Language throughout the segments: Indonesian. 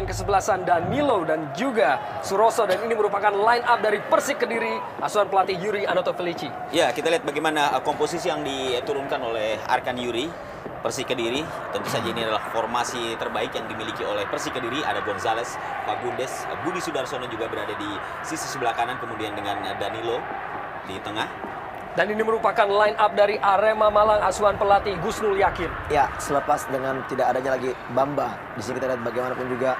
kesebelasan Danilo dan juga Suroso, dan ini merupakan line up dari Persik Kediri asuhan pelatih Yuri Anotovilici. Ya, kita lihat bagaimana komposisi yang diturunkan oleh Arkan Yuri Persik Kediri. Tentu saja ini adalah formasi terbaik yang dimiliki oleh Persik Kediri. Ada Gonzales, Fagundes, Budi Sudarsono juga berada di sisi sebelah kanan, kemudian dengan Danilo di tengah. Dan ini merupakan line up dari Arema Malang asuhan pelatih Gusnul Yakin. Ya, selepas dengan tidak adanya lagi Bamba, di sini kita lihat bagaimanapun juga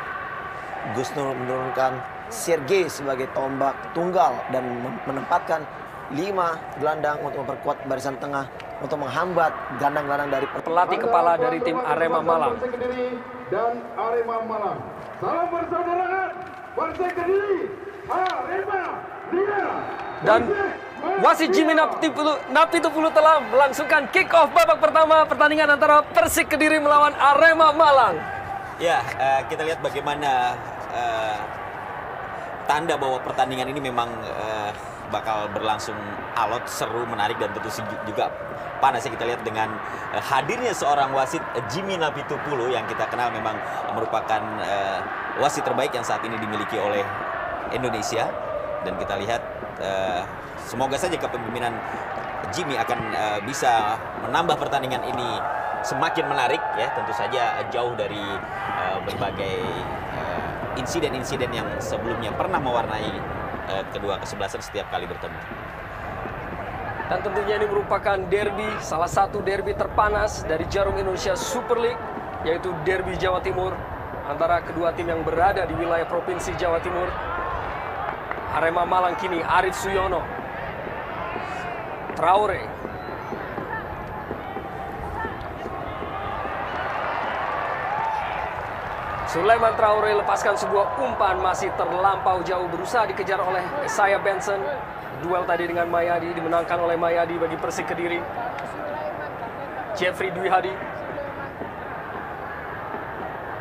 Gusnul menurunkan Sergei sebagai tombak tunggal dan menempatkan 5 gelandang untuk memperkuat barisan tengah untuk menghambat gelandang-gelandang dari pelatih kepala dari tim Arema Malang. Dan Arema Malang. Salam persaudaraan Persik Kediri, Arema, dan wasit Jimmy Napitupulu telah melangsungkan kick off babak pertama pertandingan antara Persik Kediri melawan Arema Malang. Ya, kita lihat bagaimana tanda bahwa pertandingan ini memang bakal berlangsung alot, seru, menarik, dan tentu juga panas. Ya, kita lihat dengan hadirnya seorang wasit Jimmy Napitupulu yang kita kenal memang merupakan wasit terbaik yang saat ini dimiliki oleh Indonesia. Dan kita lihat semoga saja kepemimpinan Jimmy akan bisa menambah pertandingan ini semakin menarik, ya. Tentu saja jauh dari berbagai insiden-insiden yang sebelumnya pernah mewarnai kedua kesebelasan setiap kali bertemu. Dan tentunya ini merupakan derby, salah satu derby terpanas dari Jarum Indonesia Super League, yaitu derby Jawa Timur antara kedua tim yang berada di wilayah Provinsi Jawa Timur. Arema Malang kini Arif Suyono, Traore, Sulaiman Traore lepaskan sebuah umpan, masih terlampau jauh, berusaha dikejar oleh Isaiah Benson. Duel tadi dengan Mayadi dimenangkan oleh Mayadi bagi Persik Kediri. Jeffrey Dwi Hadi,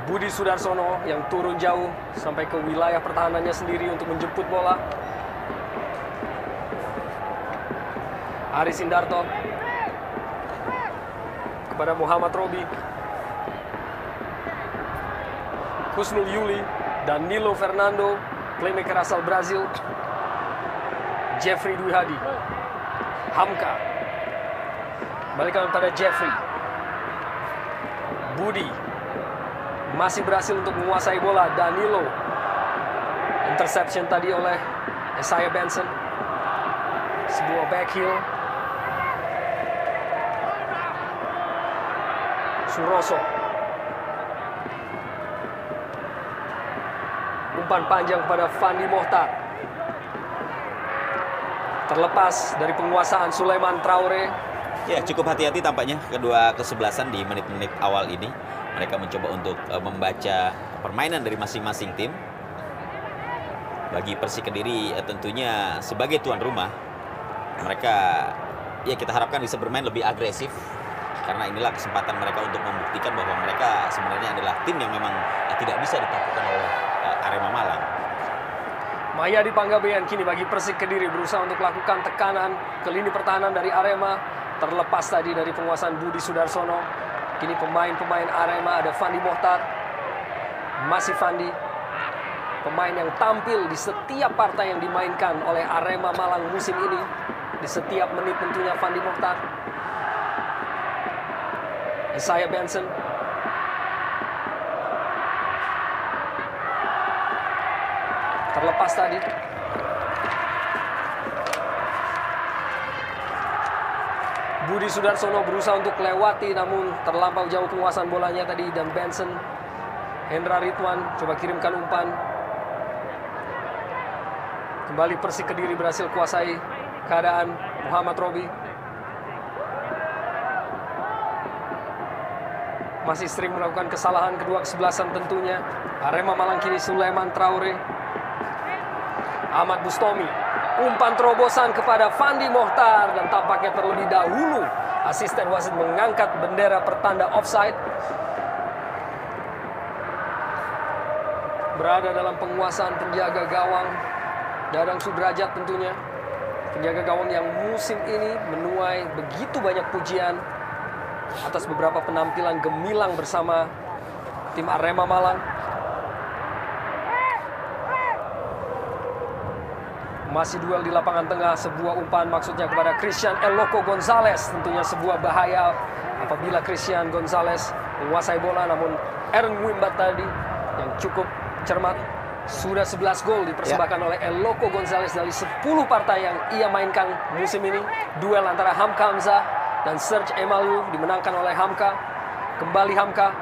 Budi Sudarsono yang turun jauh sampai ke wilayah pertahanannya sendiri untuk menjemput bola. Aris Indarto kepada Muhammad Robi, Kusnul Yuli, Danilo Fernando, playmaker asal Brazil, Jeffrey Dwi Hadi, Hamka, balikan pada Jeffrey, Budi, masih berhasil untuk menguasai bola. Danilo, interception tadi oleh Isaiah Benson, sebuah backheel. Suroso, umpan panjang kepada Fandi Mohtar, terlepas dari penguasaan Sulaiman Traore. Ya, cukup hati-hati tampaknya kedua kesebelasan di menit-menit awal ini. Mereka mencoba untuk membaca permainan dari masing-masing tim. Bagi Persik Kediri tentunya sebagai tuan rumah, mereka, ya, kita harapkan bisa bermain lebih agresif, karena inilah kesempatan mereka untuk membuktikan bahwa mereka sebenarnya adalah tim yang memang tidak bisa ditaklukkan oleh Arema Malang. Mayadi Panggabean kini bagi Persik Kediri berusaha untuk lakukan tekanan ke lini pertahanan dari Arema, terlepas tadi dari penguasaan Budi Sudarsono. Kini pemain-pemain Arema ada Fandi Mohtar, masih Fandi, pemain yang tampil di setiap partai yang dimainkan oleh Arema Malang musim ini. Di setiap menit tentunya Fandi Mohtar. Isaiah Benson, terlepas tadi. Budi Sudarsono berusaha untuk lewati, namun terlampau jauh penguasaan bolanya tadi. Dan Benson, Hendra Ridwan coba kirimkan umpan. Kembali Persik Kediri berhasil kuasai keadaan. Muhammad Robi masih sering melakukan kesalahan kedua kesebelasan tentunya. Arema Malang kini Sulaiman Traore, Ahmad Bustomi, umpan terobosan kepada Fandi Mohtar, dan tampaknya terlebih dahulu asisten wasit mengangkat bendera pertanda offside. Berada dalam penguasaan penjaga gawang Dadang Sudrajat tentunya. Penjaga gawang yang musim ini menuai begitu banyak pujian atas beberapa penampilan gemilang bersama tim Arema Malang. Masih duel di lapangan tengah, sebuah umpan maksudnya kepada Christian El Loco Gonzalez. Tentunya sebuah bahaya apabila Christian Gonzalez menguasai bola, namun Aaron Wimbat tadi yang cukup cermat. Sudah 11 gol dipersembahkan oleh El Loco Gonzalez dari 10 partai yang ia mainkan musim ini. Duel antara Hamka Hamzah dan Serge Emaliu dimenangkan oleh Hamka. Kembali Hamka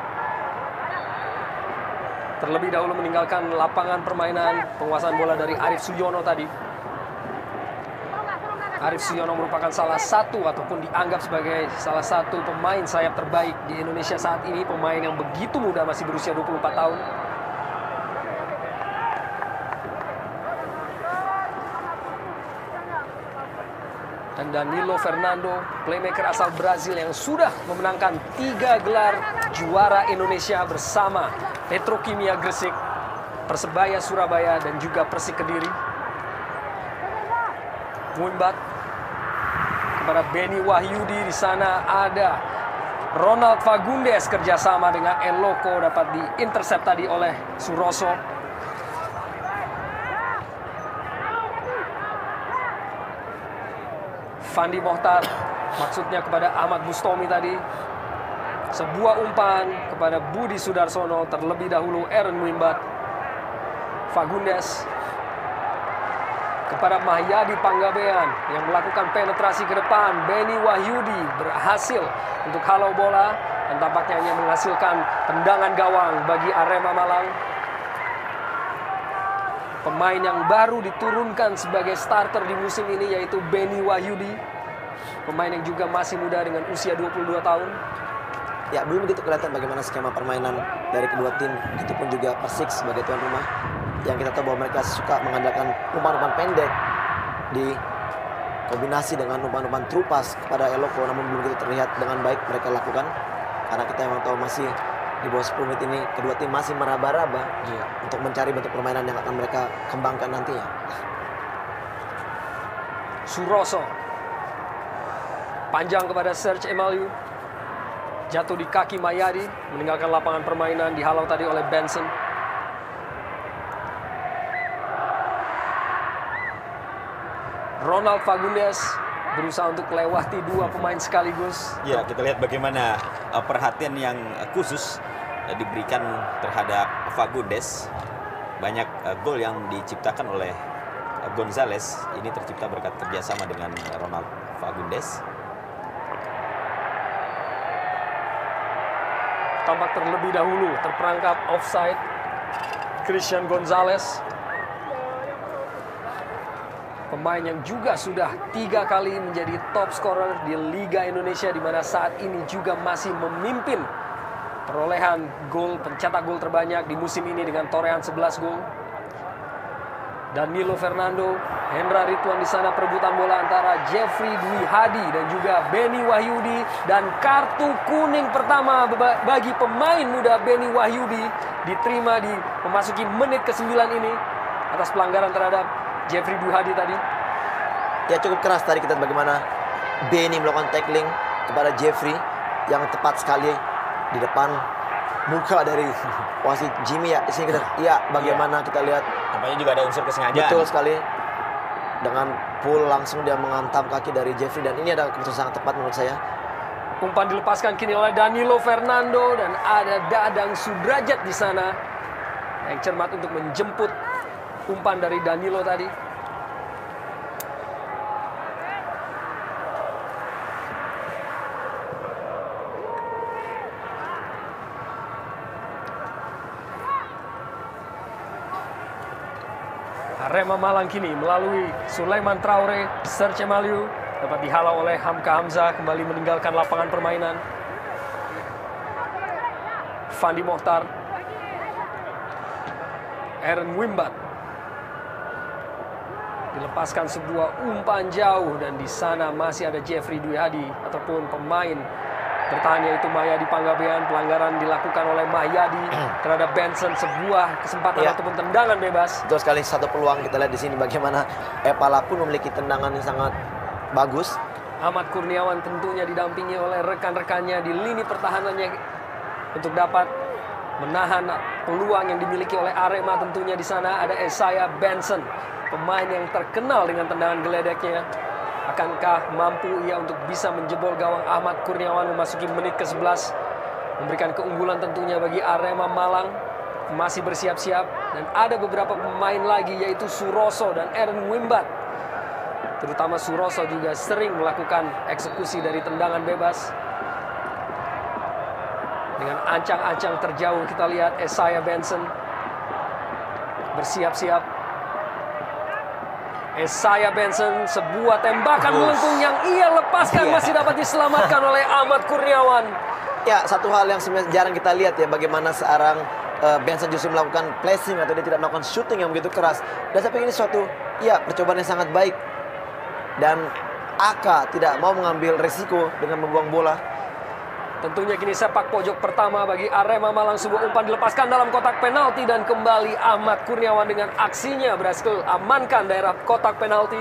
terlebih dahulu meninggalkan lapangan permainan. Penguasaan bola dari Arif Suyono tadi. Arif Suyono merupakan salah satu ataupun dianggap sebagai salah satu pemain sayap terbaik di Indonesia saat ini. Pemain yang begitu muda, masih berusia 24 tahun. Dan Danilo Fernando, playmaker asal Brazil yang sudah memenangkan 3 gelar juara Indonesia bersama Petrokimia Gresik, Persebaya Surabaya, dan juga Persik Kediri. Wimbat kepada Benny Wahyudi. Di sana ada Ronald Fagundes, kerjasama dengan El Loco dapat diintercept tadi oleh Suroso. Fandi Mohtar maksudnya kepada Ahmad Bustomi tadi. Sebuah umpan kepada Budi Sudarsono, terlebih dahulu Aaron Wimbat. Fagundes kepada Mahyadi Panggabean yang melakukan penetrasi ke depan. Benny Wahyudi berhasil untuk halau bola dan tampaknya hanya menghasilkan tendangan gawang bagi Arema Malang. Pemain yang baru diturunkan sebagai starter di musim ini yaitu Benny Wahyudi. Pemain yang juga masih muda dengan usia 22 tahun. Ya, belum begitu kelihatan bagaimana skema permainan dari kedua tim. Begitupun juga Persik sebagai tuan rumah. Yang kita tahu bahwa mereka suka mengandalkan umpan-umpan pendek di kombinasi dengan umpan-umpan trupas kepada El Loco. Namun belum begitu terlihat dengan baik mereka lakukan. Karena kita memang tahu masih di bawah 10 menit ini kedua tim masih meraba-raba untuk mencari bentuk permainan yang akan mereka kembangkan nantinya. Suroso panjang kepada Serge Emaliu, jatuh di kaki Mahyadi, meninggalkan lapangan permainan, dihalau tadi oleh Benson. Ronald Fagundes berusaha untuk melewati 2 pemain sekaligus. Ya, kita lihat bagaimana perhatian yang khusus diberikan terhadap Fagundes. Banyak gol yang diciptakan oleh Gonzalez ini tercipta berkat kerjasama dengan Ronald Fagundes. Tampak terlebih dahulu terperangkap offside Christian Gonzalez, pemain yang juga sudah 3 kali menjadi top scorer di Liga Indonesia, di mana saat ini juga masih memimpin perolehan gol, pencetak gol terbanyak di musim ini dengan torehan 11 gol. Danilo Fernando, Hendra Ridwan di sana, perebutan bola antara Jeffrey Dwi Hadi dan juga Benny Wahyudi, dan kartu kuning pertama bagi pemain muda Benny Wahyudi diterima di memasuki menit ke-9 ini atas pelanggaran terhadap Jeffrey Dwi Hadi tadi. Ya, cukup keras tadi kita bagaimana Benny melakukan tackling kepada Jeffrey yang tepat sekali di depan muka dari wasit Jimmy ya. Di sini kita bagaimana kita lihat Tampaknya juga ada unsur kesengajaan. betul sekali. Dengan pull langsung dia menghantam kaki dari Jeffrey, dan ini ada keputusan sangat tepat menurut saya. Umpan dilepaskan kini oleh Danilo Fernando dan ada Dadang Sudrajat di sana yang cermat untuk menjemput umpan dari Danilo tadi. Arema Malang kini melalui Sulaiman Traore, Serge Emaliu dapat dihalau oleh Hamka Hamzah, kembali meninggalkan lapangan permainan. Fandi Mohtar, Aaron Wimbat dilepaskan sebuah umpan jauh, dan di sana masih ada Jeffrey Dwi Hadi ataupun pemain bertahan yaitu Mahyadi Panggabean. Pelanggaran dilakukan oleh Mahyadi terhadap Benson, sebuah kesempatan ataupun tendangan bebas. Betul sekali, satu peluang kita lihat di sini bagaimana Epala pun memiliki tendangan yang sangat bagus. Ahmad Kurniawan tentunya didampingi oleh rekan-rekannya di lini pertahanannya untuk dapat menahan peluang yang dimiliki oleh Arema. Tentunya di sana ada Esaya Benson pemain yang terkenal dengan tendangan geledeknya. Akankah mampu ia untuk bisa menjebol gawang Ahmad Kurniawan memasuki menit ke-11, memberikan keunggulan tentunya bagi Arema Malang. Masih bersiap-siap dan ada beberapa pemain lagi yaitu Suroso dan Eren Wimbat. Terutama Suroso juga sering melakukan eksekusi dari tendangan bebas. Dengan ancang-ancang terjauh kita lihat Isaiah Benson bersiap-siap. Isaiah Benson, sebuah tembakan melengkung yang ia lepaskan masih dapat diselamatkan oleh Ahmad Kurniawan. Ya, satu hal yang sebenarnya jarang kita lihat ya, bagaimana seorang Benson justru melakukan placing atau dia tidak melakukan shooting yang begitu keras. Dan saya pikir ini suatu percobaan yang sangat baik. Dan Aka tidak mau mengambil resiko dengan membuang bola. Tentunya kini sepak pojok pertama bagi Arema Malang, sebuah umpan dilepaskan dalam kotak penalti dan kembali Ahmad Kurniawan dengan aksinya berhasil amankan daerah kotak penalti.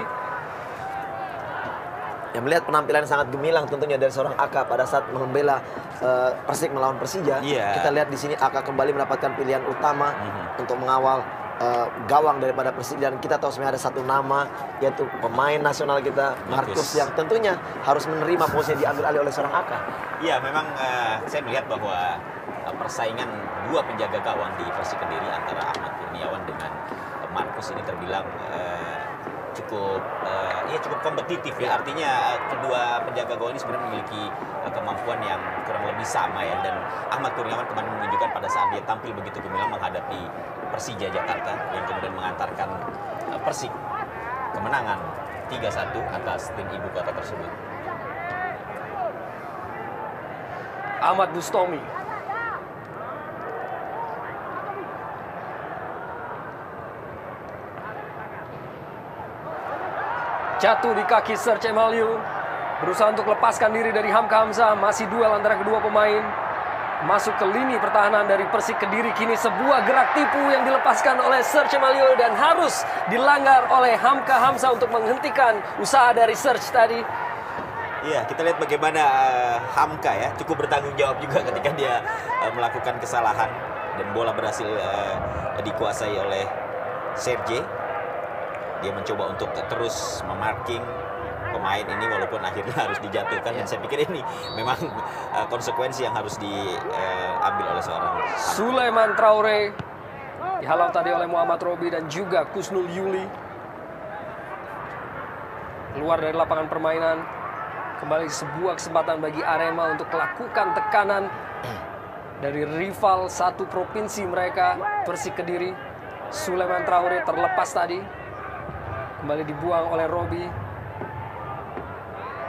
Yang melihat penampilan sangat gemilang tentunya dari seorang Aka pada saat membela Persik melawan Persija. Kita lihat di sini Aka kembali mendapatkan pilihan utama untuk mengawal gawang daripada Persik, dan kita tahu sebenarnya ada satu nama yaitu pemain nasional kita Marcus yang tentunya harus menerima posisi yang diambil alih oleh seorang Aka. Iya, memang saya melihat bahwa persaingan dua penjaga gawang di Persik Kediri antara Ahmad Kurniawan dengan Marcus ini terbilang cukup kompetitif ya. Artinya kedua penjaga gawang ini sebenarnya memiliki kemampuan yang kurang lebih sama ya. Dan Ahmad Kurniawan kemarin menunjukkan pada saat dia tampil begitu gemilang menghadapi Persija Jakarta yang kemudian mengantarkan Persik kemenangan 3-1 atas tim ibu kota tersebut. Ahmad Bustomi. Jatuh di kaki Serge Emaliu. Berusaha untuk lepaskan diri dari Hamka Hamzah. Masih duel antara kedua pemain. Masuk ke lini pertahanan dari Persik Kediri. Kini sebuah gerak tipu yang dilepaskan oleh Serge Emaliu dan harus dilanggar oleh Hamka Hamzah untuk menghentikan usaha dari Serge tadi. Iya, kita lihat bagaimana Hamka ya cukup bertanggung jawab juga ketika dia melakukan kesalahan dan bola berhasil dikuasai oleh Serge. Dia mencoba untuk terus memarking pemain ini walaupun akhirnya harus dijatuhkan, dan saya pikir ini memang konsekuensi yang harus diambil oleh seorang Sulaiman Traore dihalau tadi oleh Muhammad Robi dan juga Kusnul Yuli. Keluar dari lapangan permainan. Kembali sebuah kesempatan bagi Arema untuk melakukan tekanan dari rival satu provinsi mereka, Persik Kediri. Sulaiman Traore terlepas tadi. Kembali dibuang oleh Robi.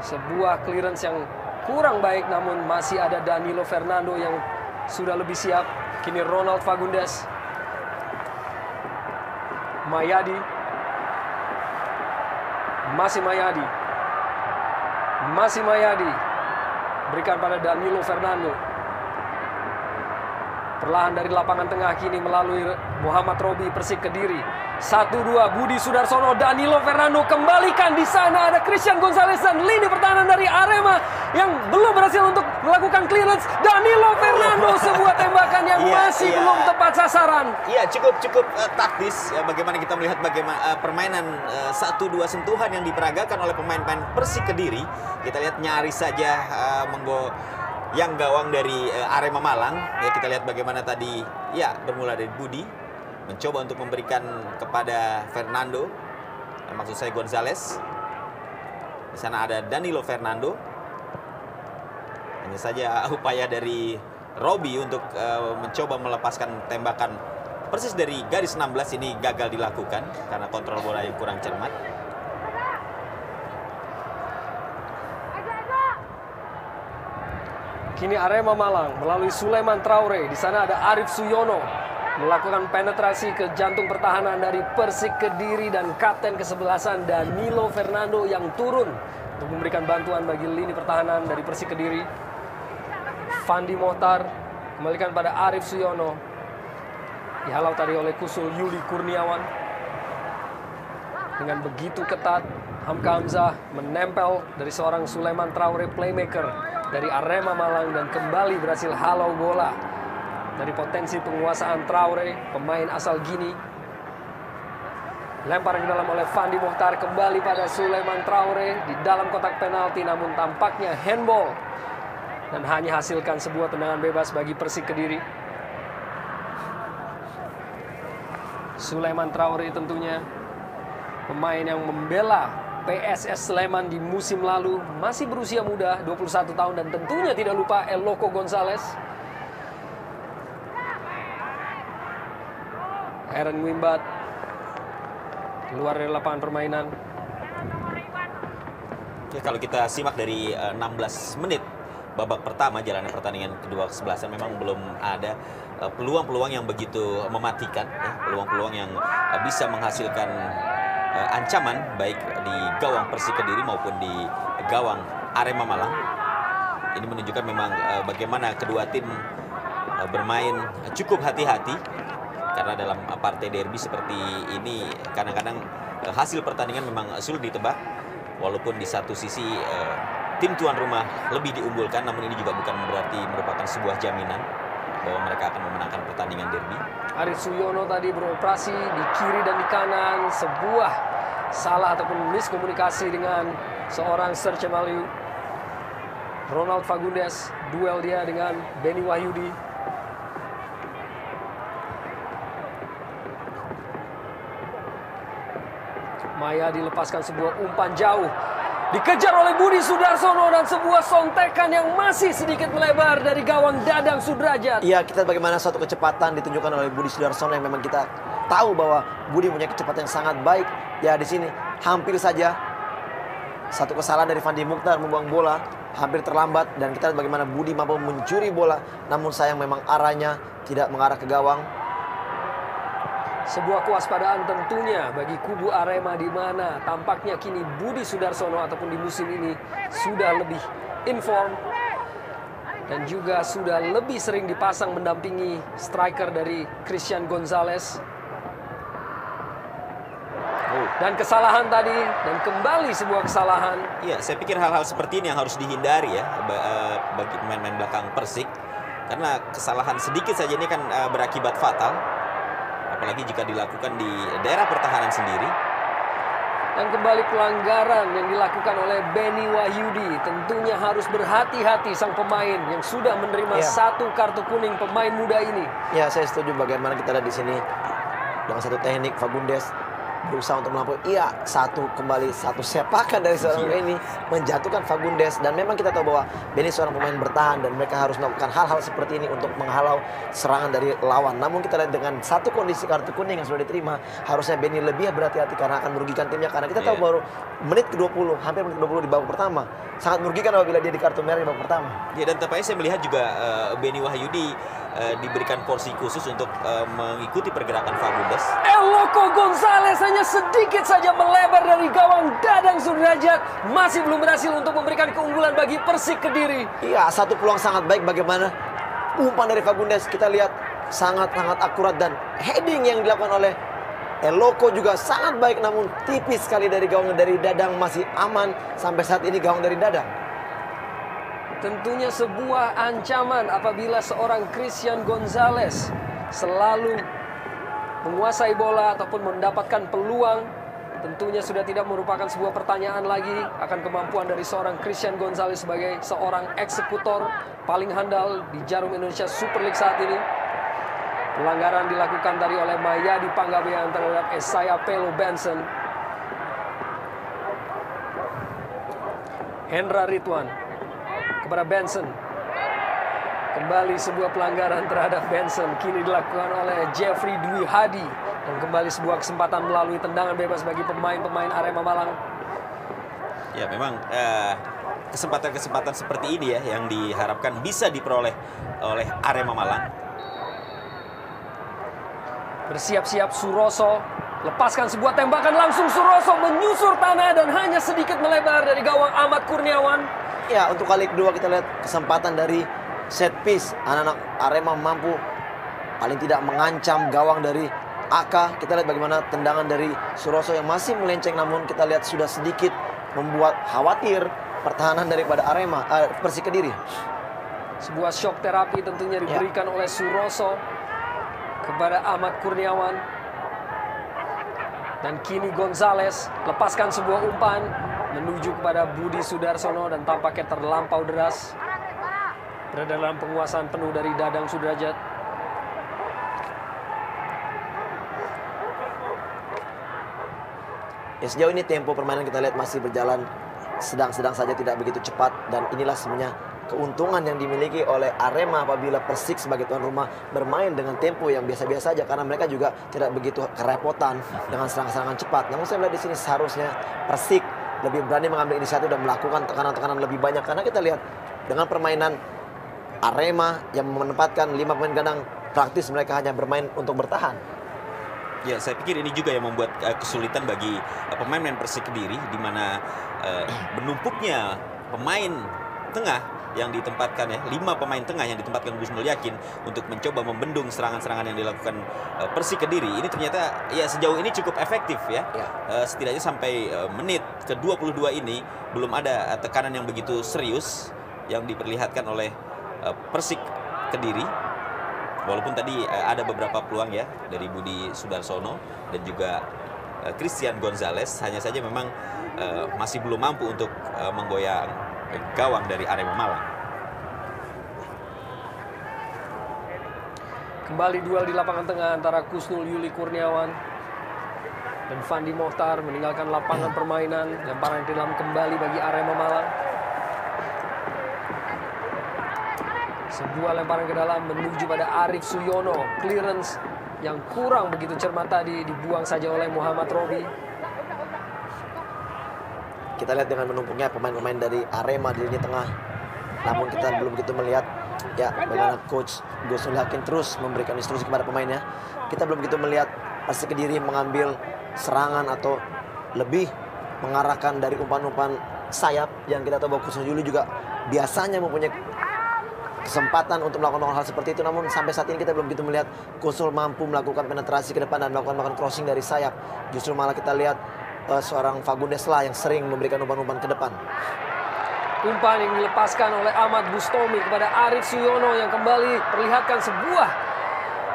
Sebuah clearance yang kurang baik, namun masih ada Danilo Fernando yang sudah lebih siap. Kini Ronald Fagundes. Mayadi. Masih Mayadi. Masih Mayadi. Berikan pada Danilo Fernando. Perlahan dari lapangan tengah kini melalui Muhammad Robi Persik Kediri. 1-2 Budi Sudarsono, Danilo Fernando kembalikan. Di sana ada Christian Gonzalez dan lini pertahanan dari Arema yang belum berhasil untuk melakukan clearance. Danilo Fernando, sebuah tembakan yang masih belum tepat sasaran. Iya, cukup taktis ya, bagaimana kita melihat bagaimana permainan 1-2 sentuhan yang diperagakan oleh pemain-pemain Persik Kediri. Kita lihat nyaris saja yang gawang dari Arema Malang. Ya, kita lihat bagaimana tadi bermula dari Budi mencoba untuk memberikan kepada Fernando, maksud saya Gonzalez. Di sana ada Danilo Fernando. Hanya saja upaya dari Robi untuk mencoba melepaskan tembakan persis dari garis 16 ini gagal dilakukan karena kontrol bola yang kurang cermat. Kini Arema Malang melalui Sulaiman Traore. Di sana ada Arif Suyono melakukan penetrasi ke jantung pertahanan dari Persik Kediri dan kapten kesebelasan Danilo Fernando yang turun untuk memberikan bantuan bagi lini pertahanan dari Persik Kediri. Fandi Mohtar kembalikan pada Arif Suyono. Dihalau tadi oleh Kusul Yuli Kurniawan. Dengan begitu ketat, Hamka Hamzah menempel dari seorang Sulaiman Traore playmaker dari Arema Malang dan kembali berhasil halau bola dari potensi penguasaan Traore, pemain asal Gini. Lempar ke dalam oleh Fandi Mohtar, kembali pada Sulaiman Traore di dalam kotak penalti, namun tampaknya handball dan hanya hasilkan sebuah tendangan bebas bagi Persik Kediri. Sulaiman Traore tentunya pemain yang membela PSS Sleman di musim lalu, masih berusia muda, 21 tahun, dan tentunya tidak lupa Eloko Gonzalez. Aaron Wimbat keluar dari lapangan permainan. Ya, kalau kita simak dari 16 menit babak pertama jalannya pertandingan kedua kesebelasan, memang belum ada peluang-peluang yang begitu mematikan, ya, peluang-peluang yang bisa menghasilkan ancaman baik di gawang Persik Kediri maupun di gawang Arema Malang. Ini menunjukkan memang bagaimana kedua tim bermain cukup hati-hati, karena dalam partai derby seperti ini kadang-kadang hasil pertandingan memang sulit ditebak. Walaupun di satu sisi tim tuan rumah lebih diunggulkan, namun ini juga bukan berarti merupakan sebuah jaminan bahwa mereka akan memenangkan pertandingan derby. Arif Suyono tadi beroperasi di kiri dan di kanan, sebuah salah ataupun miskomunikasi dengan seorang Serce Maliu. Ronald Fagundes duel dia dengan Benny Wahyudi. Maya dilepaskan sebuah umpan jauh, dikejar oleh Budi Sudarsono, dan sebuah sontekan yang masih sedikit melebar dari gawang Dadang Sudrajat. Iya, kita bagaimana suatu kecepatan ditunjukkan oleh Budi Sudarsono yang memang kita tahu bahwa Budi punya kecepatan yang sangat baik. Ya, di sini hampir saja satu kesalahan dari Fandi Mohtar membuang bola, hampir terlambat, dan kita lihat bagaimana Budi mampu mencuri bola, namun sayang memang arahnya tidak mengarah ke gawang. Sebuah kewaspadaan tentunya bagi kubu Arema, di mana tampaknya kini Budi Sudarsono ataupun di musim ini sudah lebih inform dan juga sudah lebih sering dipasang mendampingi striker dari Christian Gonzalez. Dan kesalahan tadi, dan kembali sebuah kesalahan. Iya, saya pikir hal-hal seperti ini yang harus dihindari ya bagi pemain-pemain belakang Persik, karena kesalahan sedikit saja ini kan berakibat fatal. Apalagi jika dilakukan di daerah pertahanan sendiri. Dan kembali pelanggaran yang dilakukan oleh Benny Wahyudi. Tentunya harus berhati-hati sang pemain yang sudah menerima satu kartu kuning, pemain muda ini. Ya, saya setuju bagaimana kita lihat di sini dengan satu teknik Fagundes berusaha untuk melampaui. Iya, satu sepakan dari seorang Benny menjatuhkan Fagundes, dan memang kita tahu bahwa Benny seorang pemain bertahan dan mereka harus melakukan hal-hal seperti ini untuk menghalau serangan dari lawan. Namun kita lihat dengan satu kondisi kartu kuning yang sudah diterima, harusnya Benny lebih berhati-hati karena akan merugikan timnya, karena kita tahu baru menit ke-20, hampir menit ke-20 di babak pertama. Sangat merugikan apabila dia di kartu merah di babak pertama. Ya, dan tampaknya saya melihat juga Benny Wahyudi diberikan porsi khusus untuk mengikuti pergerakan Fagundes. Eloko Gonzalez hanya sedikit saja melebar dari gawang Dadang Sudrajat, masih belum berhasil untuk memberikan keunggulan bagi Persik Kediri. Iya, satu peluang sangat baik bagaimana umpan dari Fagundes, kita lihat sangat-sangat akurat, dan heading yang dilakukan oleh Eloko juga sangat baik, namun tipis sekali dari gawang dari Dadang. Masih aman sampai saat ini gawang dari Dadang. Tentunya sebuah ancaman apabila seorang Christian Gonzalez selalu menguasai bola ataupun mendapatkan peluang. Tentunya sudah tidak merupakan sebuah pertanyaan lagi akan kemampuan dari seorang Christian Gonzalez sebagai seorang eksekutor paling handal di Jarum Indonesia Super League saat ini. Pelanggaran dilakukan tadi oleh Mayadi Panggabean terhadap Esaya Pelo Benson. Hendra Ridwan kepada Benson. Kembali sebuah pelanggaran terhadap Benson kini dilakukan oleh Jeffrey Dwi Hadi, dan kembali sebuah kesempatan melalui tendangan bebas bagi pemain-pemain Arema Malang. Ya, memang kesempatan-kesempatan seperti ini ya yang diharapkan bisa diperoleh oleh Arema Malang. Bersiap-siap Suroso, lepaskan sebuah tembakan, langsung Suroso menyusur tanah dan hanya sedikit melebar dari gawang Ahmad Kurniawan. Ya, untuk kali kedua kita lihat kesempatan dari set piece. Anak-anak Arema mampu paling tidak mengancam gawang dari Aka. Kita lihat bagaimana tendangan dari Suroso yang masih melenceng, namun kita lihat sudah sedikit membuat khawatir pertahanan daripada Arema, Persik Kediri. Sebuah shock terapi tentunya diberikan oleh Suroso kepada Ahmad Kurniawan. Dan kini Gonzales lepaskan sebuah umpan menuju kepada Budi Sudarsono dan tampaknya terlampau deras. Berada dalam penguasaan penuh dari Dadang Sudrajat. Ya, sejauh ini tempo permainan kita lihat masih berjalan sedang-sedang saja, tidak begitu cepat. Dan inilah sebenarnya keuntungan yang dimiliki oleh Arema apabila Persik sebagai tuan rumah bermain dengan tempo yang biasa-biasa saja, karena mereka juga tidak begitu kerepotan dengan serangan-serangan cepat. Namun saya melihat di sini seharusnya Persik lebih berani mengambil inisiatif dan melakukan tekanan-tekanan lebih banyak, karena kita lihat dengan permainan Arema yang menempatkan 5 pemain gelandang, praktis mereka hanya bermain untuk bertahan. Ya, saya pikir ini juga yang membuat kesulitan bagi pemain-pemain Persik Kediri, di mana menumpuknya pemain tengah yang ditempatkan, ya, 5 pemain tengah yang ditempatkan Gusnul Yakin untuk mencoba membendung serangan-serangan yang dilakukan Persik Kediri. Ini ternyata ya sejauh ini cukup efektif, ya. Setidaknya sampai menit ke-22 ini belum ada tekanan yang begitu serius yang diperlihatkan oleh Persik Kediri. Walaupun tadi ada beberapa peluang, ya, dari Budi Sudarsono dan juga Christian Gonzales, hanya saja memang masih belum mampu untuk menggoyang gawang dari Arema Malang. Kembali duel di lapangan tengah antara Kusnul Yuli Kurniawan dan Fandi Mohtar meninggalkan lapangan permainan. Lemparan ke dalam kembali bagi Arema Malang. Sebuah lemparan ke dalam menuju pada Arif Suyono. Clearance yang kurang begitu cermat tadi dibuang saja oleh Muhammad Robi. Kita lihat dengan menumpuknya pemain-pemain dari Arema di lini tengah. Namun kita belum begitu melihat, ya, bagaimana coach Gusnul Yakin terus memberikan instruksi kepada pemainnya. Kita belum begitu melihat Persik Kediri mengambil serangan atau lebih mengarahkan dari umpan-umpan sayap, yang kita tahu bahwa Kusnul Yuli juga biasanya mempunyai kesempatan untuk melakukan hal seperti itu. Namun sampai saat ini kita belum begitu melihat Kusnul mampu melakukan penetrasi ke depan dan melakukan crossing dari sayap. Justru malah kita lihat seorang Fagundes lah yang sering memberikan umpan-umpan ke depan. Umpan yang dilepaskan oleh Ahmad Bustomi kepada Arif Suyono yang kembali perlihatkan sebuah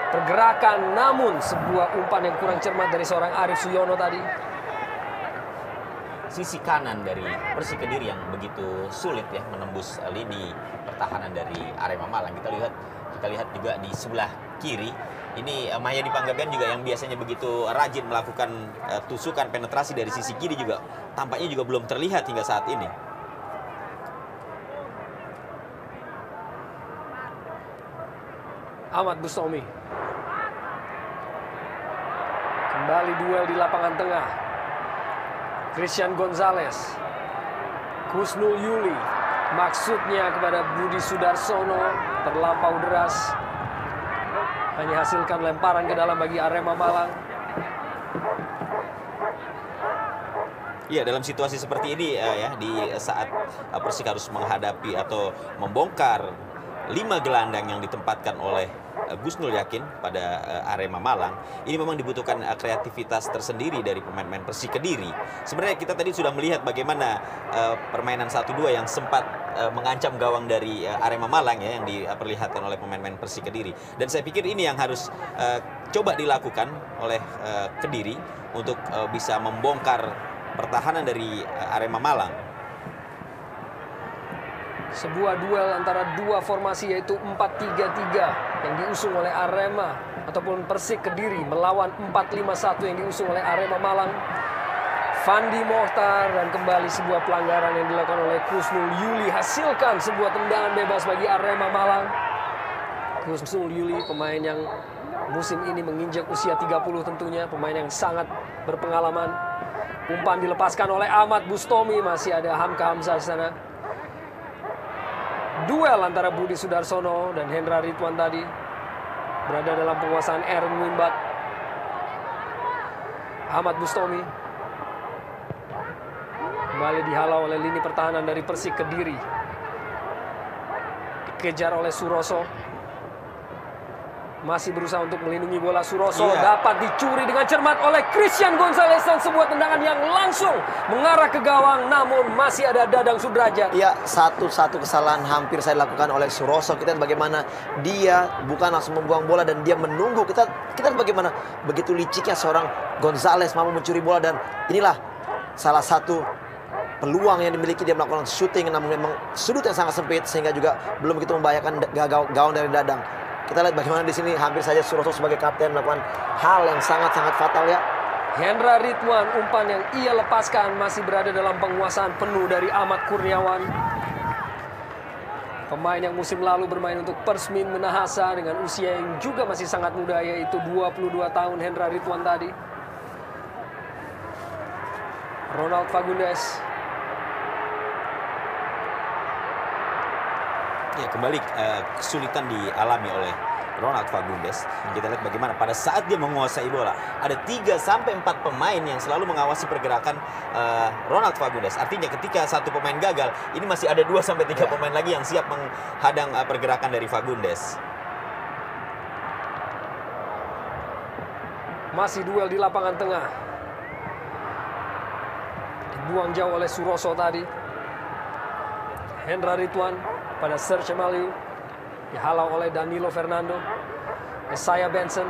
pergerakan, namun sebuah umpan yang kurang cermat dari seorang Arif Suyono tadi. Sisi kanan dari Persik Kediri yang begitu sulit, ya, menembus lini pertahanan dari Arema Malang. Kita lihat juga di sebelah kiri ini Mahyadi Panggabean juga yang biasanya begitu rajin melakukan tusukan penetrasi dari sisi kiri juga tampaknya juga belum terlihat hingga saat ini. Ahmad Bustomi. Kembali duel di lapangan tengah. Christian Gonzales, Kusnul Yuli, maksudnya kepada Budi Sudarsono, terlampau deras. Hanya hasilkan lemparan ke dalam bagi Arema Malang. Ya, dalam situasi seperti ini, ya, di saat Persik harus menghadapi atau membongkar 5 gelandang yang ditempatkan oleh Gusnul Yakin pada Arema Malang, ini memang dibutuhkan kreativitas tersendiri dari pemain-pemain Persik Kediri. Sebenarnya kita tadi sudah melihat bagaimana permainan 1-2 yang sempat mengancam gawang dari Arema Malang, ya, yang diperlihatkan oleh pemain-pemain Persik Kediri. Dan saya pikir ini yang harus coba dilakukan oleh Kediri untuk bisa membongkar pertahanan dari Arema Malang. Sebuah duel antara dua formasi, yaitu 4-3-3 yang diusung oleh Arema ataupun Persik Kediri melawan 4-5-1 yang diusung oleh Arema Malang. Fandi Mohtar, dan kembali sebuah pelanggaran yang dilakukan oleh Kusnul Yuli, hasilkan sebuah tendangan bebas bagi Arema Malang. Kusnul Yuli, pemain yang musim ini menginjak usia 30 tentunya, pemain yang sangat berpengalaman. Umpan dilepaskan oleh Ahmad Bustomi, masih ada Hamka Hamzah di sana. Duel antara Budi Sudarsono dan Hendra Ridwan tadi berada dalam penguasaan Aaron Wimbat. Ahmad Bustomi kembali dihalau oleh lini pertahanan dari Persik Kediri. Dikejar oleh Suroso. Masih berusaha untuk melindungi bola. Suroso Iya. dapat dicuri dengan cermat oleh Christian Gonzalez dan sebuah tendangan yang langsung mengarah ke gawang, namun masih ada Dadang Sudrajat. Ya, satu kesalahan hampir saya lakukan oleh Suroso. Kita lihat bagaimana dia bukan langsung membuang bola dan dia menunggu. Kita lihat bagaimana begitu liciknya seorang Gonzalez mau mencuri bola, dan inilah salah satu peluang yang dimiliki. Dia melakukan shooting, namun memang sudut yang sangat sempit sehingga juga belum begitu membahayakan gawang dari Dadang. Kita lihat bagaimana di sini hampir saja Suroso sebagai kapten melakukan hal yang sangat-sangat fatal ya. Hendra Ridwan, umpan yang ia lepaskan masih berada dalam penguasaan penuh dari Ahmad Kurniawan. Pemain yang musim lalu bermain untuk Persmin Minahasa dengan usia yang juga masih sangat muda, yaitu 22 tahun Hendra Ridwan tadi. Ronald Fagundes. Ya, kembali kesulitan dialami oleh Ronald Fagundes. Kita lihat bagaimana pada saat dia menguasai bola, ada 3-4 pemain yang selalu mengawasi pergerakan Ronald Fagundes. Artinya ketika satu pemain gagal, ini masih ada 2-3 pemain lagi yang siap menghadang pergerakan dari Fagundes. Masih duel di lapangan tengah. Dibuang jauh oleh Suroso tadi. Hendra Ridwan pada Serge Emaliu, dihalau oleh Danilo Fernando, Isaiah Benson,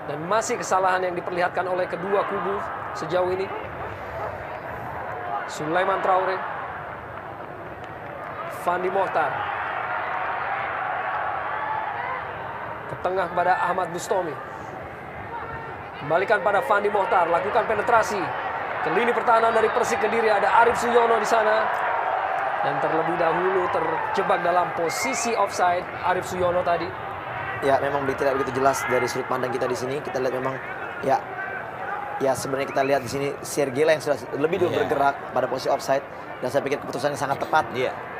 dan masih kesalahan yang diperlihatkan oleh kedua kubu sejauh ini. Sulaiman Traore, Fandi Mohtar, ke tengah kepada Ahmad Bustomi, kembalikan pada Fandi Mohtar, lakukan penetrasi ke lini pertahanan dari Persik Kediri. Ada Arif Suyono di sana. Dan terlebih dahulu terjebak dalam posisi offside Arif Suyono tadi. Ya, memang tidak begitu jelas dari sudut pandang kita di sini. Kita lihat memang ya sebenarnya kita lihat di sini Sergei yang sudah lebih dulu bergerak pada posisi offside, dan saya pikir keputusan yang sangat tepat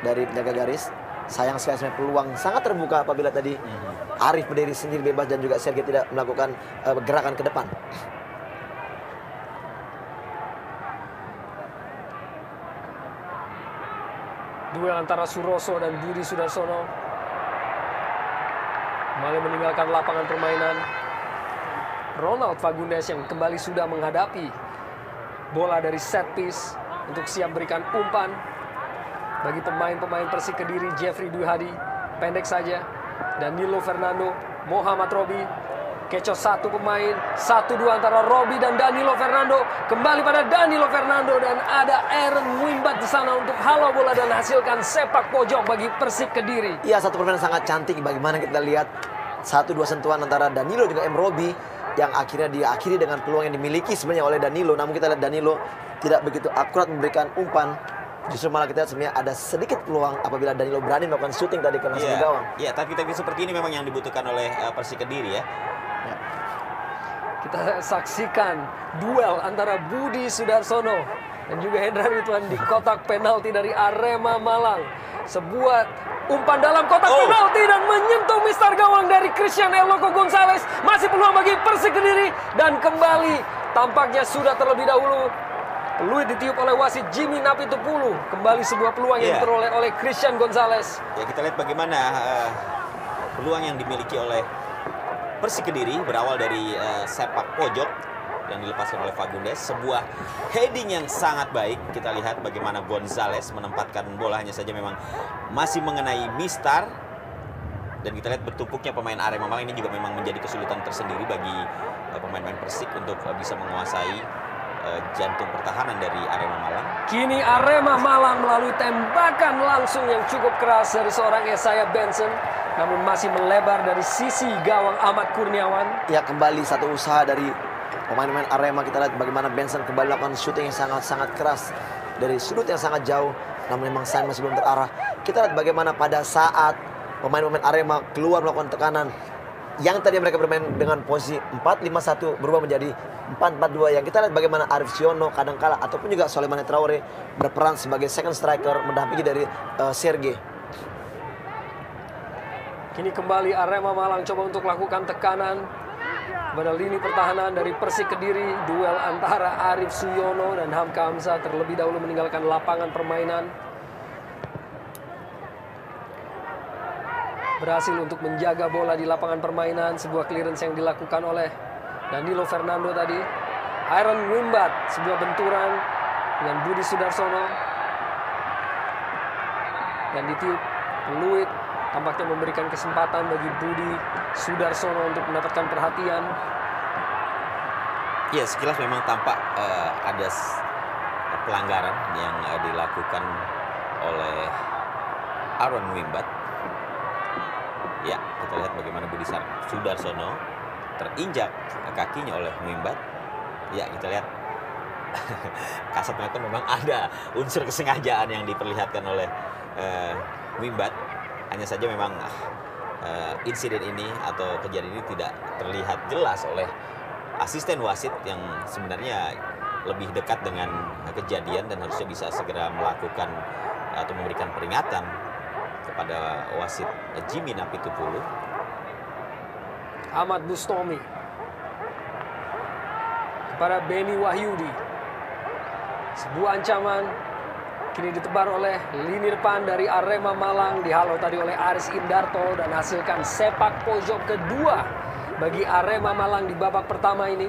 dari penjaga garis. Sayang sekali sebenarnya peluang sangat terbuka apabila tadi Arif berdiri sendiri bebas dan juga Sergei tidak melakukan gerakan ke depan. Duel antara Suroso dan Budi Sudarsono kembali meninggalkan lapangan permainan. Ronald Fagundes yang kembali sudah menghadapi bola dari set piece untuk siap berikan umpan bagi pemain-pemain Persik Kediri. Jeffrey Dwi Hadi pendek saja. Danilo Fernando, Muhammad Robi, kecoh satu pemain, 1-2 antara Robi dan Danilo Fernando. Kembali pada Danilo Fernando dan ada Aaron Mwimbat di sana untuk halau bola dan hasilkan sepak pojok bagi Persik Kediri. Iya, satu permainan sangat cantik. Bagaimana kita lihat 1-2 sentuhan antara Danilo dengan M. Robi yang akhirnya diakhiri dengan peluang yang dimiliki sebenarnya oleh Danilo. Namun kita lihat Danilo tidak begitu akurat memberikan umpan. Justru malah kita lihat sebenarnya ada sedikit peluang apabila Danilo berani melakukan syuting tadi ke masuk gawang. Iya, taktik-taktik seperti ini memang yang dibutuhkan oleh Persik Kediri ya. Kita saksikan duel antara Budi Sudarsono dan juga Hendra Ridwan di kotak penalti dari Arema Malang. Sebuah umpan dalam kotak penalti dan menyentuh mistar gawang dari Christian Eloko Gonzalez. Masih peluang bagi Persik Kediri dan kembali tampaknya sudah terlebih dahulu peluit ditiup oleh wasit Jimmy Napitupulu. Kembali sebuah peluang yang diperoleh oleh Christian Gonzalez. Ya, kita lihat bagaimana peluang yang dimiliki oleh Persik Kediri berawal dari sepak pojok yang dilepaskan oleh Fagundes. Sebuah heading yang sangat baik. Kita lihat bagaimana Gonzalez menempatkan bola, hanya saja memang masih mengenai mistar. Dan kita lihat bertumpuknya pemain Arema Malang ini juga memang menjadi kesulitan tersendiri bagi pemain-pemain Persik untuk bisa menguasai jantung pertahanan dari Arema Malang. Kini Arema Malang melalui tembakan langsung yang cukup keras dari seorang Isaiah Benson, namun masih melebar dari sisi gawang Ahmad Kurniawan. Ya, kembali satu usaha dari pemain-pemain Arema. Kita lihat bagaimana Benson kembali melakukan syuting yang sangat-sangat keras dari sudut yang sangat jauh, namun memang sayang masih belum terarah. Kita lihat bagaimana pada saat pemain-pemain Arema keluar melakukan tekanan, yang tadi mereka bermain dengan posisi 4-5-1 berubah menjadi 4-4-2. Yang kita lihat bagaimana Arif Suyono kadangkala ataupun juga Sulaiman Traore berperan sebagai second striker mendampingi dari Sergei. Kini kembali Arema Malang coba untuk lakukan tekanan pada lini pertahanan dari Persik Kediri. Duel antara Arif Suyono dan Hamka Hamzah terlebih dahulu meninggalkan lapangan permainan. berhasil untuk menjaga bola di lapangan permainan. Sebuah clearance yang dilakukan oleh Danilo Fernando tadi. Aaron Wimbat, sebuah benturan dengan Budi Sudarsono. Dan ditiup peluit, tampaknya memberikan kesempatan bagi Budi Sudarsono untuk mendapatkan perhatian. Ya, sekilas memang tampak ada pelanggaran yang dilakukan oleh Aaron Wimbat. Ya, kita lihat bagaimana Budi Sudarsono terinjak kakinya oleh Wimbat. Ya, kita lihat kasat mata memang ada unsur kesengajaan yang diperlihatkan oleh Wimbat. Hanya saja memang insiden ini atau kejadian ini tidak terlihat jelas oleh asisten wasit yang sebenarnya lebih dekat dengan kejadian dan harusnya bisa segera melakukan atau memberikan peringatan kepada wasit Jimmy Napitupulu. Ahmad Bustomi kepada Beni Wahyudi. Sebuah ancaman kini ditebar oleh lini depan dari Arema Malang, dihalau tadi oleh Aris Indarto dan hasilkan sepak pojok kedua bagi Arema Malang di babak pertama ini.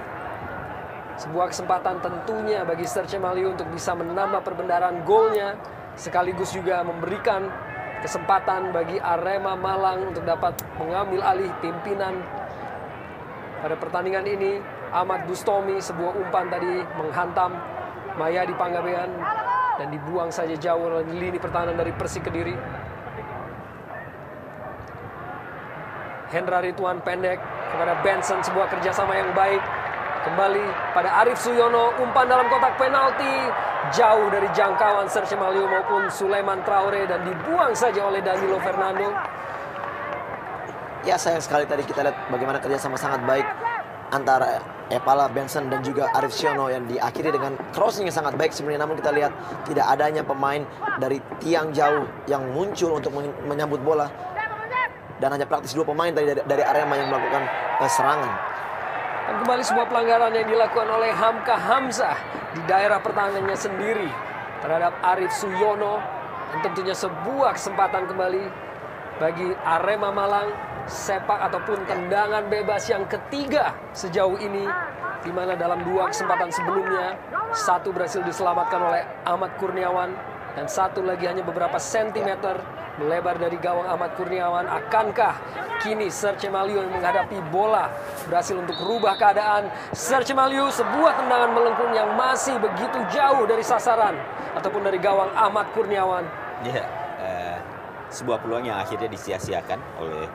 Sebuah kesempatan tentunya bagi Serge Maliu untuk bisa menambah perbendaharaan golnya, sekaligus juga memberikan kesempatan bagi Arema Malang untuk dapat mengambil alih pimpinan pada pertandingan ini. Ahmad Bustomi, sebuah umpan tadi menghantam Mayadi Panggabean dan dibuang saja jauh oleh lini pertahanan dari Persik Kediri. Hendra Ridwan pendek kepada Benson, sebuah kerjasama yang baik. Kembali pada Arif Suyono, umpan dalam kotak penalti jauh dari jangkauan Serge Maliu maupun Sulaiman Traore dan dibuang saja oleh Danilo Fernando. Ya, sayang sekali tadi kita lihat bagaimana kerjasama sangat baik antara Epala, Benson dan juga Arif Suyono yang diakhiri dengan crossing yang sangat baik sebenarnya. Namun kita lihat tidak adanya pemain dari tiang jauh yang muncul untuk menyambut bola. Dan hanya praktis 2 pemain tadi dari Arema yang melakukan serangan. Dan kembali sebuah pelanggaran yang dilakukan oleh Hamka Hamzah di daerah pertahanannya sendiri terhadap Arif Suyono. Dan tentunya sebuah kesempatan kembali bagi Arema Malang, sepak ataupun tendangan bebas yang ketiga sejauh ini, di mana dalam 2 kesempatan sebelumnya 1 berhasil diselamatkan oleh Ahmad Kurniawan dan 1 lagi hanya beberapa sentimeter melebar dari gawang Ahmad Kurniawan. Akankah kini Serge Maliu yang menghadapi bola berhasil untuk rubah keadaan? Serge Maliu, sebuah tendangan melengkung yang masih begitu jauh dari sasaran ataupun dari gawang Ahmad Kurniawan. Ya, sebuah peluang yang akhirnya disia-siakan oleh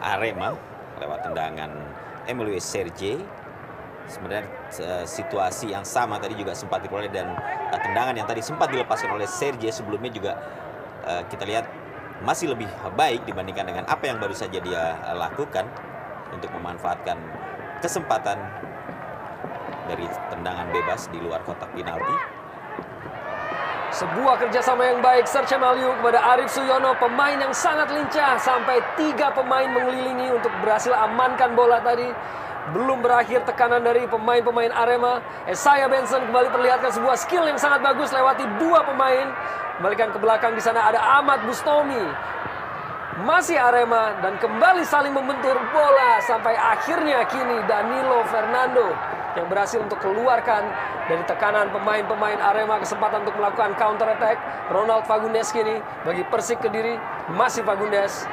Arema lewat tendangan Emilius Serge. Sebenarnya situasi yang sama tadi juga sempat diperoleh dan tendangan yang tadi sempat dilepaskan oleh Serge sebelumnya juga kita lihat masih lebih baik dibandingkan dengan apa yang baru saja dia lakukan untuk memanfaatkan kesempatan dari tendangan bebas di luar kotak penalti. Sebuah kerjasama yang baik Serge Maliu kepada Arif Suyono, pemain yang sangat lincah, sampai 3 pemain mengelilingi untuk berhasil amankan bola tadi. Belum berakhir tekanan dari pemain-pemain Arema. Esaya Benson kembali perlihatkan sebuah skill yang sangat bagus lewati 2 pemain. Kembalikan ke belakang, di sana ada Ahmad Bustomi. Masih Arema dan kembali saling membentur bola sampai akhirnya kini Danilo Fernando yang berhasil untuk keluarkan dari tekanan pemain-pemain Arema kesempatan untuk melakukan counter attack. Ronald Fagundes kini bagi Persik Kediri, masih Fagundes.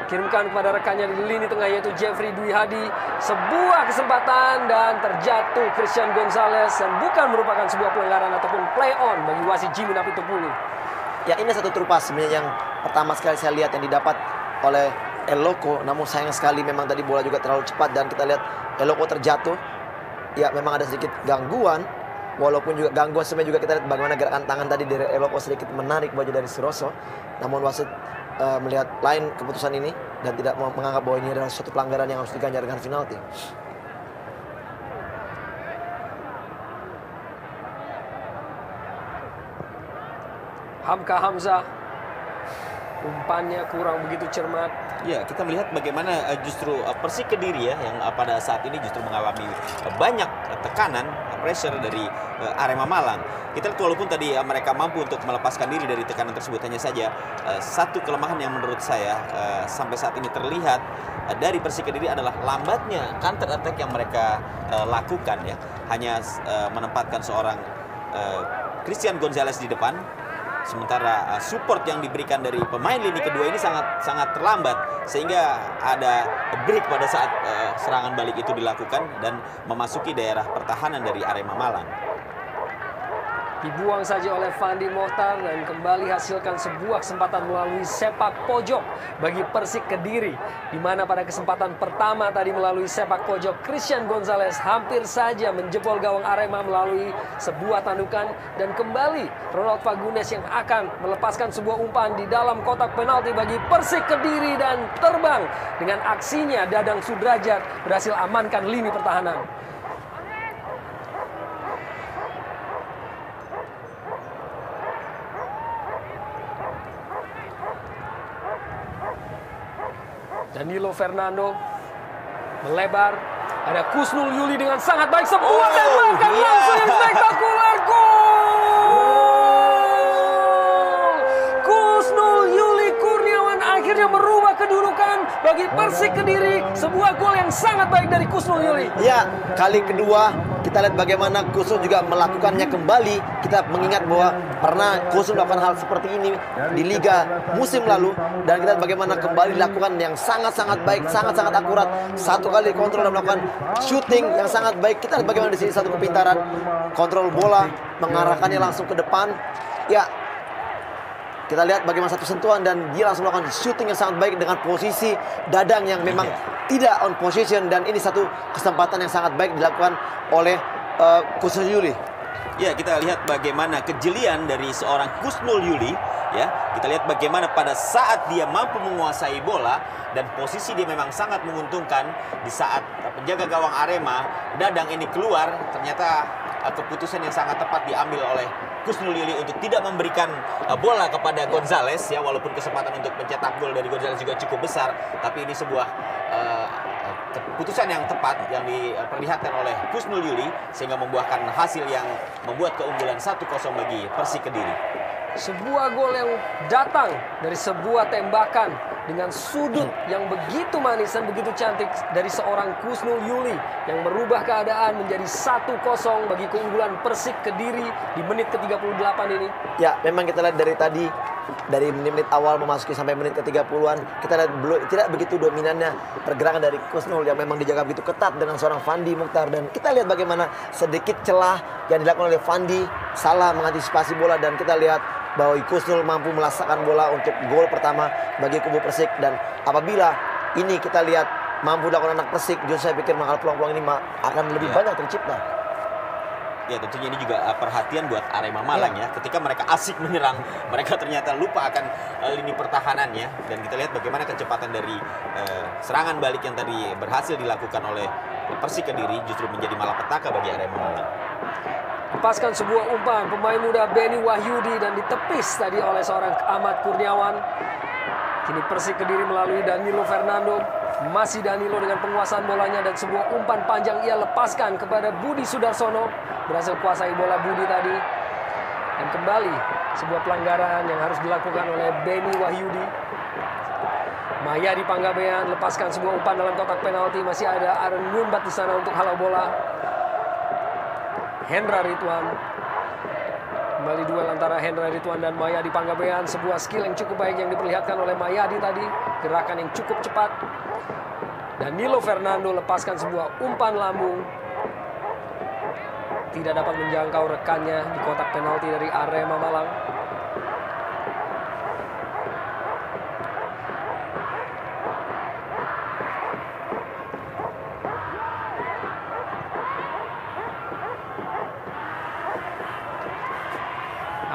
Kirimkan kepada rekannya di lini tengah yaitu Jeffrey Dwi Hadi. Sebuah kesempatan dan terjatuh Christian Gonzalez dan bukan merupakan sebuah pelanggaran ataupun play on bagi wasit Jimmy Napitupulu. Ya, ini satu trupas sebenarnya yang pertama sekali saya lihat yang didapat oleh Eloko. Namun sayang sekali memang tadi bola juga terlalu cepat dan kita lihat Eloko terjatuh. Ya, memang ada sedikit gangguan. Walaupun juga gangguan sebenarnya juga kita lihat bagaimana gerakan tangan tadi dari Eloko sedikit menarik baju dari Suroso. Namun wasit melihat lain keputusan ini dan tidak mau menganggap bahwa ini adalah suatu pelanggaran yang harus diganjar dengan penalti. Hamka Hamzah, umpannya kurang begitu cermat. Ya, kita melihat bagaimana justru Persik Kediri ya yang pada saat ini justru mengalami banyak tekanan pressure dari Arema Malang. Kita lihat walaupun tadi mereka mampu untuk melepaskan diri dari tekanan tersebut, hanya saja satu kelemahan yang menurut saya sampai saat ini terlihat dari Persik Kediri adalah lambatnya counter attack yang mereka lakukan ya. Hanya menempatkan seorang Christian Gonzalez di depan, sementara support yang diberikan dari pemain lini kedua ini sangat terlambat, sehingga ada break pada saat serangan balik itu dilakukan dan memasuki daerah pertahanan dari Arema Malang. Dibuang saja oleh Fandi Mohtar dan kembali hasilkan sebuah kesempatan melalui sepak pojok bagi Persik Kediri, di mana pada kesempatan pertama tadi melalui sepak pojok Christian Gonzalez hampir saja menjebol gawang Arema melalui sebuah tandukan, dan kembali Ronald Fagundes yang akan melepaskan sebuah umpan di dalam kotak penalti bagi Persik Kediri, dan terbang dengan aksinya Dadang Sudrajat berhasil amankan lini pertahanan. Danilo Fernando melebar, ada Kusnul Yuli dengan sangat baik, sebuah tembakan langsung yang spektakuler, gol! Kusnul Yuli Kurniawan akhirnya merubah kedudukan bagi Persik Kediri, sebuah gol yang sangat baik dari Kusnul Yuli. Ya, kali kedua kita lihat bagaimana Kusnul juga melakukannya kembali. Kita mengingat bahwa pernah Kusnul melakukan hal seperti ini di Liga musim lalu, dan kita lihat bagaimana kembali dilakukan yang sangat-sangat baik, sangat-sangat akurat. Satu kali kontrol dan melakukan shooting yang sangat baik. Kita lihat bagaimana di sini satu kepintaran kontrol bola, mengarahkannya langsung ke depan. Ya, kita lihat bagaimana satu sentuhan dan dia langsung melakukan shooting yang sangat baik dengan posisi Dadang yang memang tidak on position, dan ini satu kesempatan yang sangat baik dilakukan oleh Kusnul Yuli. Ya, kita lihat bagaimana kejelian dari seorang Kusnul Yuli. Ya, kita lihat bagaimana pada saat dia mampu menguasai bola dan posisi dia memang sangat menguntungkan. Di saat penjaga gawang Arema Dadang ini keluar, ternyata keputusan yang sangat tepat diambil oleh Kusnul Yuli untuk tidak memberikan bola kepada Gonzalez ya, walaupun kesempatan untuk mencetak gol dari Gonzalez juga cukup besar, tapi ini sebuah keputusan yang tepat yang diperlihatkan oleh Kusnul Yuli sehingga membuahkan hasil yang membuat keunggulan 1-0 bagi Persik Kediri. Sebuah gol yang datang dari sebuah tembakan dengan sudut yang begitu manis dan begitu cantik dari seorang Kusnul Yuli yang merubah keadaan menjadi 1-0 bagi keunggulan Persik Kediri di menit ke-38 ini. Ya, memang kita lihat dari tadi, dari menit-menit awal memasuki sampai menit ke-30-an, kita lihat tidak begitu dominannya pergerakan dari Kusnul yang memang dijaga begitu ketat dengan seorang Fandi Mohtar, dan kita lihat bagaimana sedikit celah yang dilakukan oleh Fandi, salah mengantisipasi bola, dan kita lihat bahwa Kusnul mampu melaksanakan bola untuk gol pertama bagi kubu Persik. Dan apabila ini kita lihat mampu dilakukan anak Persik, justru saya pikir maka peluang-peluang ini akan lebih banyak tercipta. Ya, tentunya ini juga perhatian buat Arema Malang ya. Ketika mereka asik menyerang, mereka ternyata lupa akan lini pertahanannya. Dan kita lihat bagaimana kecepatan dari serangan balik yang tadi berhasil dilakukan oleh Persik Kediri justru menjadi malapetaka bagi Arema Malang. Lepaskan sebuah umpan pemain muda Benny Wahyudi dan ditepis tadi oleh seorang Ahmad Kurniawan. Kini Persik Kediri melalui Danilo Fernando. Masih Danilo dengan penguasaan bolanya dan sebuah umpan panjang ia lepaskan kepada Budi Sudarsono. Berhasil kuasai bola Budi tadi. Dan kembali sebuah pelanggaran yang harus dilakukan oleh Benny Wahyudi. Mayadi Panggabean lepaskan sebuah umpan dalam kotak penalti. Masih ada Aaron Nunbat di sana untuk halau bola. Hendra Ridwan. Kembali duel antara Hendra Ridwan dan Mayadi Panggabean. Sebuah skill yang cukup baik yang diperlihatkan oleh Mayadi tadi. Gerakan yang cukup cepat. Danilo Fernando lepaskan sebuah umpan lambung. Tidak dapat menjangkau rekannya di kotak penalti dari Arema Malang.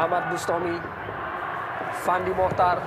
Ahmad Bustomi, Fandi Mohtar,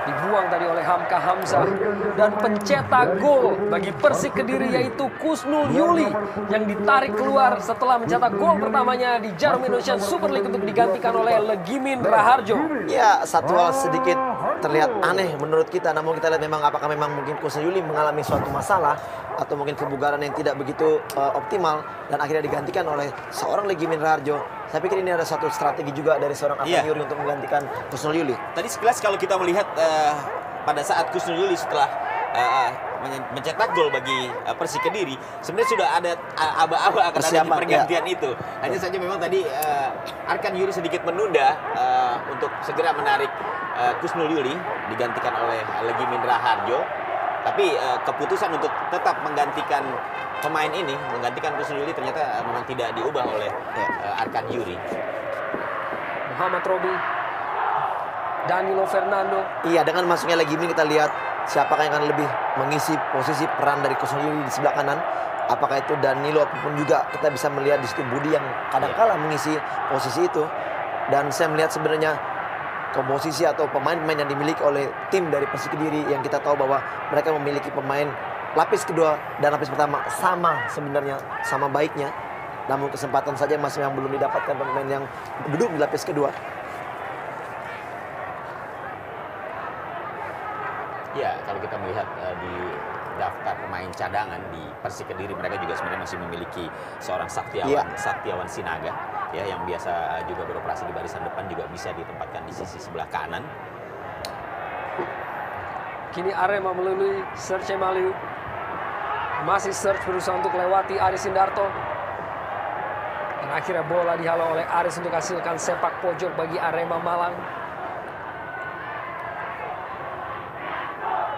dibuang tadi oleh Hamka Hamzah, dan pencetak gol bagi Persik Kediri yaitu Kusnul Yuli yang ditarik keluar setelah mencetak gol pertamanya di Jarum Indonesian Super League untuk digantikan oleh Legimin Raharjo. Ya, satu hal sedikit terlihat aneh menurut kita. Namun kita lihat memang apakah memang mungkin Kusnul Yuli mengalami suatu masalah atau mungkin kebugaran yang tidak begitu optimal dan akhirnya digantikan oleh seorang Legimin Raharjo. Saya pikir ini ada satu strategi juga dari seorang Arkan Yuri untuk menggantikan Kusnul Yuli. Tadi sekilas kalau kita melihat pada saat Kusnul Yuli setelah mencetak gol bagi Persik Kediri, sebenarnya sudah ada aba-aba akan adanya pergantian itu. Hanya saja memang tadi Arkan Yuri sedikit menunda untuk segera menarik Kusnul Yuli digantikan oleh Legimin Raharjo. Tapi keputusan untuk tetap menggantikan pemain ini, menggantikan Kusnul Yuli ternyata memang tidak diubah oleh Arkan Yuri. Muhammad Robi, Danilo Fernando. Iya, dengan masuknya Legimin kita lihat siapakah yang akan lebih mengisi posisi peran dari Kusnul Yuli di sebelah kanan. Apakah itu Danilo apapun juga kita bisa melihat di situ Budi yang kadang-kala mengisi posisi itu. Dan saya melihat sebenarnya komposisi atau pemain-pemain yang dimiliki oleh tim dari Persik Kediri yang kita tahu bahwa mereka memiliki pemain lapis kedua dan lapis pertama sama sebenarnya, sama baiknya. Namun kesempatan saja masih yang belum didapatkan pemain yang duduk di lapis kedua. Ya, kalau kita melihat di daftar pemain cadangan di Persik Kediri, mereka juga sebenarnya masih memiliki seorang Saktiawan Sinaga, ya, yang biasa juga beroperasi di barisan depan, juga bisa ditempatkan di sisi sebelah kanan. Kini Arema melalui Serge Maliu. Masih Serge berusaha untuk lewati Aris Indarto. Dan akhirnya bola dihalau oleh Aris untuk hasilkan sepak pojok bagi Arema Malang.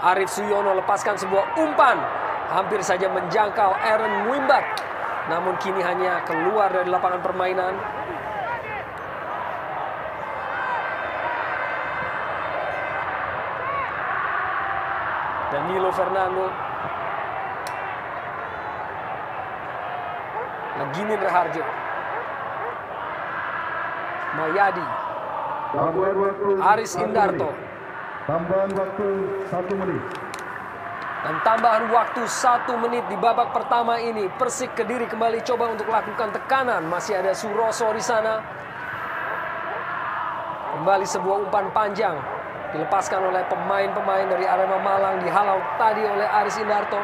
Arif Suyono lepaskan sebuah umpan. Hampir saja menjangkau Aaron Wimbat. Namun kini hanya keluar dari lapangan permainan. Danilo Fernando. Legimin Raharjo. Mayadi. Aris Indarto. Tambahan waktu 1 menit. Dan tambahan waktu 1 menit di babak pertama ini. Persik Kediri kembali coba untuk lakukan tekanan. Masih ada Suroso di sana. Kembali sebuah umpan panjang. Dilepaskan oleh pemain-pemain dari Arema Malang. Dihalau tadi oleh Aris Indarto.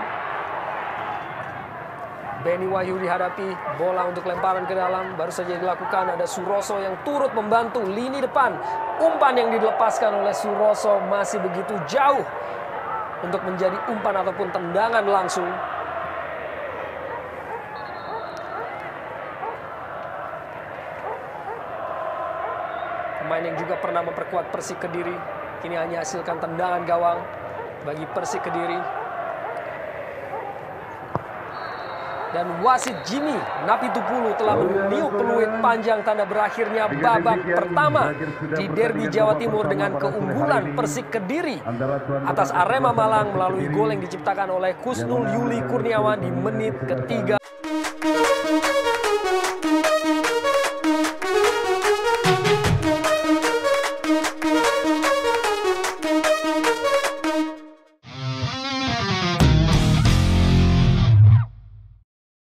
Beni Wahyu dihadapi, bola untuk lemparan ke dalam, baru saja dilakukan, ada Suroso yang turut membantu lini depan. Umpan yang dilepaskan oleh Suroso masih begitu jauh untuk menjadi umpan ataupun tendangan langsung. Pemain yang juga pernah memperkuat Persik Kediri, kini hanya hasilkan tendangan gawang bagi Persik Kediri. Dan wasit Jimmy Napitupulu telah meniup peluit panjang tanda berakhirnya babak pertama di Derby Jawa Timur dengan keunggulan Persik Kediri atas Arema Malang melalui gol yang diciptakan oleh Kusnul Yuli Kurniawan di menit ke-3.